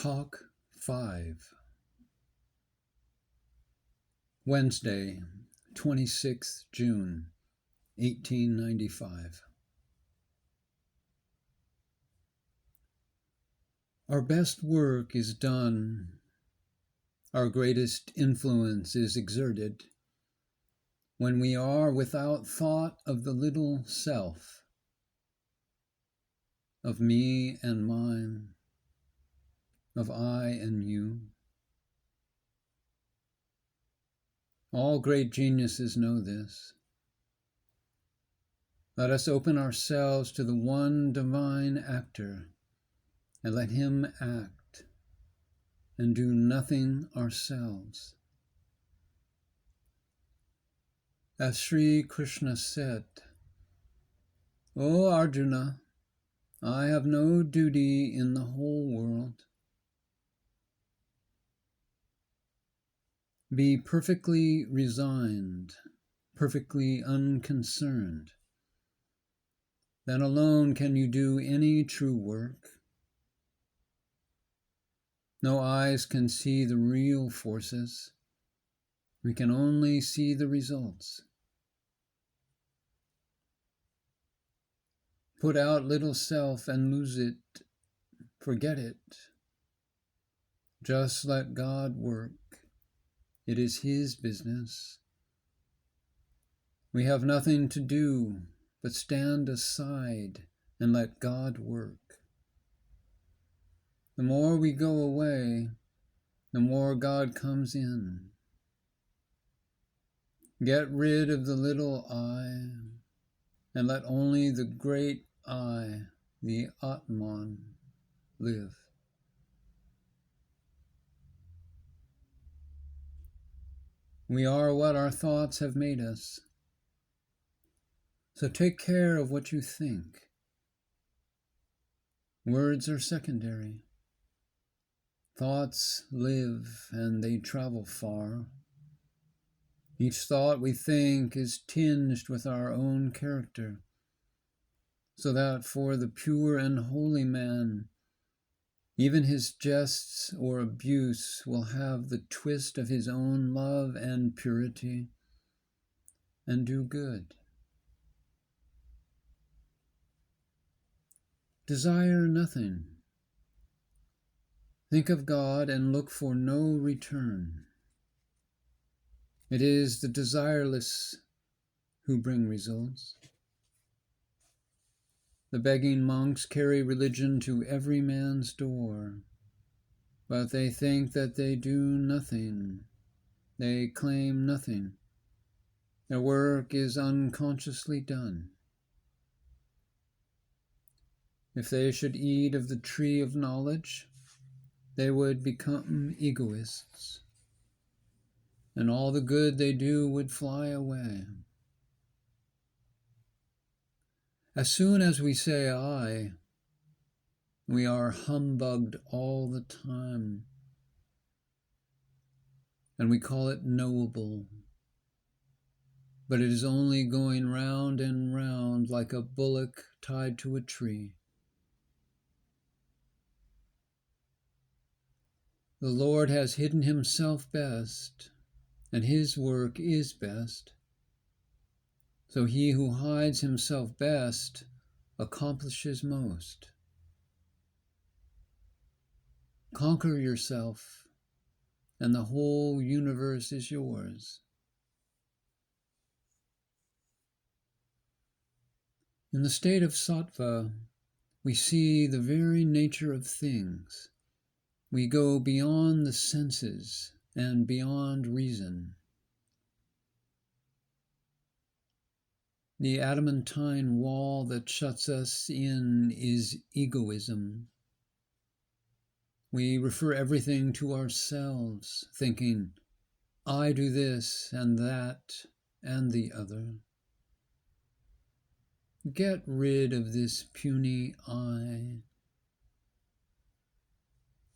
Talk-5, Wednesday, 26th June, 1895. Our best work is done, our greatest influence is exerted, when we are without thought of the little self, of me and mine, of I and you. All great geniuses know this. Let us open ourselves to the one divine actor and let him act and do nothing ourselves. As Sri Krishna said, "O Arjuna, I have no duty in the whole world. Be perfectly resigned, perfectly unconcerned. Then alone can you do any true work. No eyes can see the real forces. We can only see the results. Put out little self and lose it. Forget it. Just let God work. It is His business. We have nothing to do but stand aside and let God work. The more we go away, the more God comes in. Get rid of the little I, and let only the great I, the Atman, live." We are what our thoughts have made us. So take care of what you think. Words are secondary. Thoughts live and they travel far. Each thought we think is tinged with our own character, so that for the pure and holy man, even his jests or abuse will have the twist of his own love and purity, and do good. Desire nothing. Think of God and look for no return. It is the desireless who bring results. The begging monks carry religion to every man's door, but they think that they do nothing. They claim nothing. Their work is unconsciously done. If they should eat of the tree of knowledge, they would become egoists, and all the good they do would fly away. As soon as we say I, we are humbugged all the time, and we call it knowable, but it is only going round and round like a bullock tied to a tree. The Lord has hidden himself best, and his work is best. So he who hides himself best accomplishes most. Conquer yourself, and the whole universe is yours. In the state of sattva, we see the very nature of things. We go beyond the senses and beyond reason. The adamantine wall that shuts us in is egoism. We refer everything to ourselves, thinking, I do this and that and the other. Get rid of this puny I.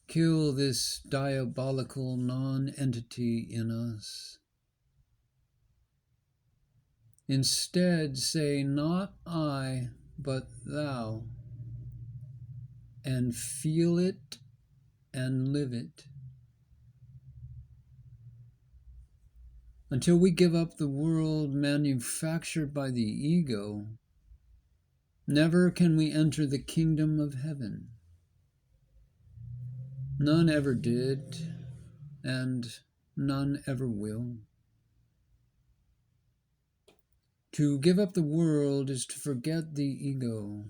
Kill this diabolical non-entity in us. Instead, say not I, but thou, and feel it and live it. Until we give up the world manufactured by the ego, never can we enter the kingdom of heaven. None ever did, and none ever will. To give up the world is to forget the ego,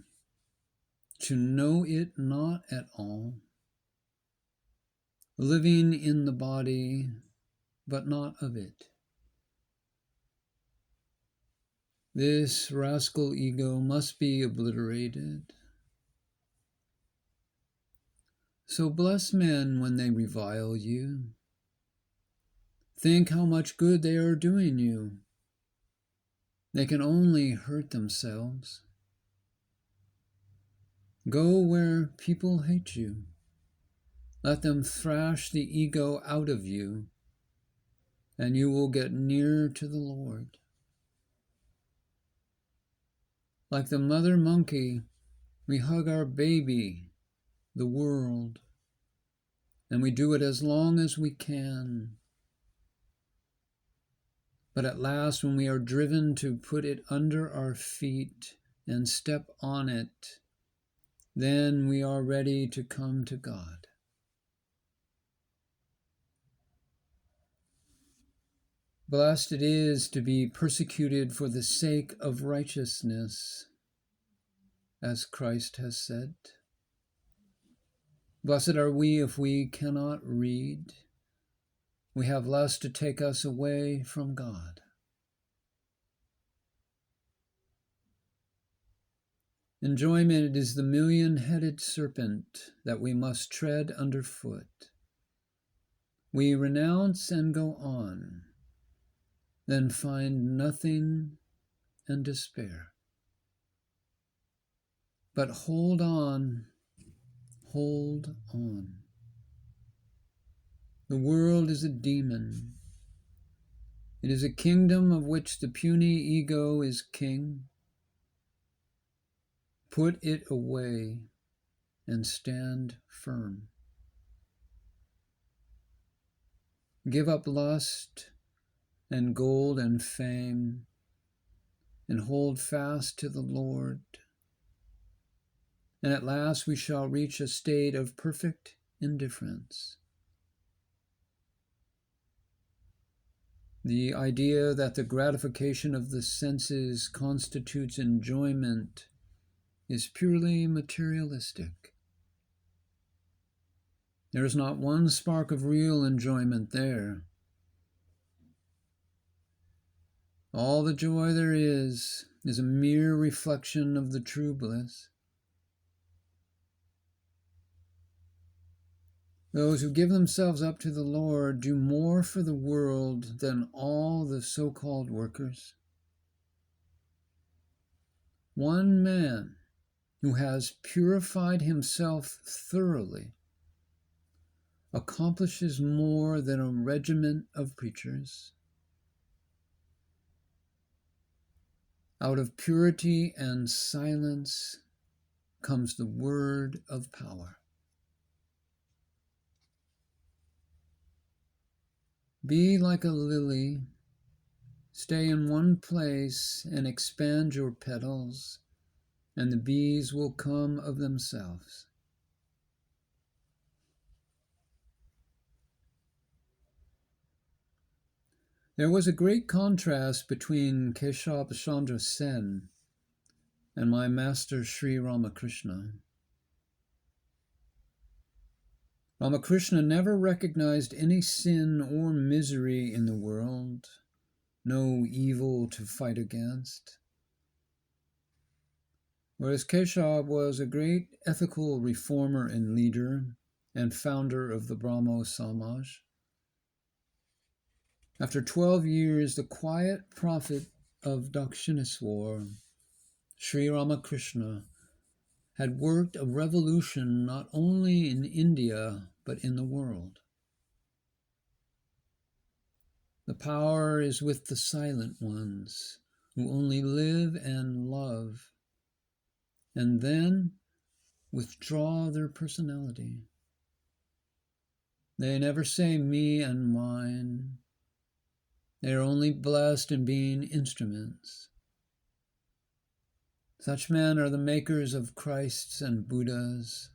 to know it not at all, living in the body, but not of it. This rascal ego must be obliterated. So bless men when they revile you. Think how much good they are doing you. They can only hurt themselves. Go where people hate you. Let them thrash the ego out of you, and you will get near to the Lord. Like the mother monkey, we hug our baby, the world, and we do it as long as we can. But at last, when we are driven to put it under our feet and step on it, then we are ready to come to God. Blessed it is to be persecuted for the sake of righteousness, as Christ has said. Blessed are we if we cannot read. We have less to take us away from God. Enjoyment is the million-headed serpent that we must tread underfoot. We renounce and go on, then find nothing and despair. But hold on, hold on. The world is a demon. It is a kingdom of which the puny ego is king. Put it away and stand firm. Give up lust and gold and fame, and hold fast to the Lord. And at last we shall reach a state of perfect indifference. The idea that the gratification of the senses constitutes enjoyment is purely materialistic. There is not one spark of real enjoyment there. All the joy there is a mere reflection of the true bliss. Those who give themselves up to the Lord do more for the world than all the so-called workers. One man who has purified himself thoroughly accomplishes more than a regiment of preachers. Out of purity and silence comes the word of power. Be like a lily, stay in one place and expand your petals, and the bees will come of themselves. There was a great contrast between Keshav Chandra Sen and my master Sri Ramakrishna. Ramakrishna never recognized any sin or misery in the world, no evil to fight against. Whereas Keshav was a great ethical reformer and leader and founder of the Brahmo Samaj. After 12 years, the quiet prophet of Dakshineswar, Sri Ramakrishna, had worked a revolution not only in India, but in the world. The power is with the silent ones who only live and love, and then withdraw their personality. They never say me and mine. They are only blessed in being instruments. Such men are the makers of Christs and Buddhas,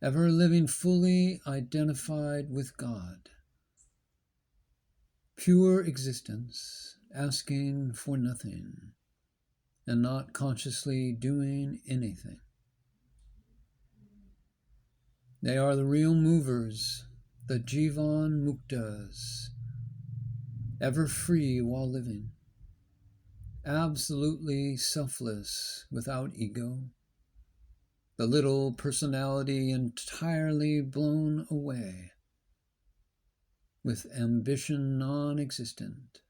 ever living fully identified with God. Pure existence, asking for nothing, and not consciously doing anything. They are the real movers, the Jivan Muktas, ever free while living, absolutely selfless without ego, the little personality entirely blown away, with ambition non-existent,